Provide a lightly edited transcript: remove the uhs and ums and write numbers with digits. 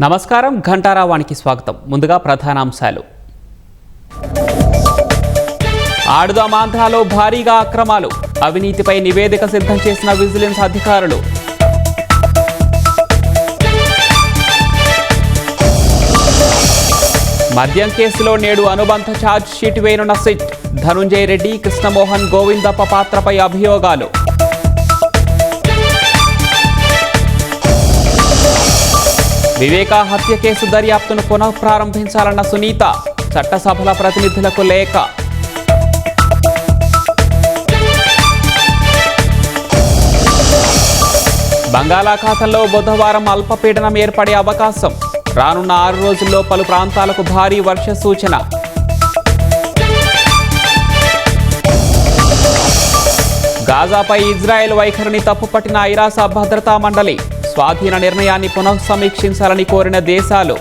నమస్కారం, ఘంటారావానికి స్వాగతం. ముందుగా ప్రధానాంశాలు. ఆడుదాం ఆంధ్రాలో భారీగా అక్రమాలు, అవినీతిపై నివేదిక సిద్ధం చేసిన విజిలెన్స్ అధికారులు. మద్యం కేసులో నేడు అనుబంధ ఛార్జ్ షీట్ వేయనున్న సిట్. ధనుంజయ రెడ్డి, కృష్ణమోహన్, గోవిందప్ప పాత్రపై అభియోగాలు. వివేకా హత్య కేసు దర్యాప్తును పునః ప్రారంభించాలన్న సునీత. చట్టసభల ప్రతినిధులకు లేఖ. బంగాళాఖాతంలో బుధవారం అల్పపీడనం ఏర్పడే అవకాశం. రానున్న 6 రోజుల్లో పలు ప్రాంతాలకు భారీ వర్ష సూచన. గాజాపై ఇజ్రాయెల్ వైఖరిని తప్పుపట్టిన ఐరాస భద్రతా మండలి. స్వాధీన నిర్ణయాన్ని పునః సమీక్షించాలని కోరిన దేశాలు.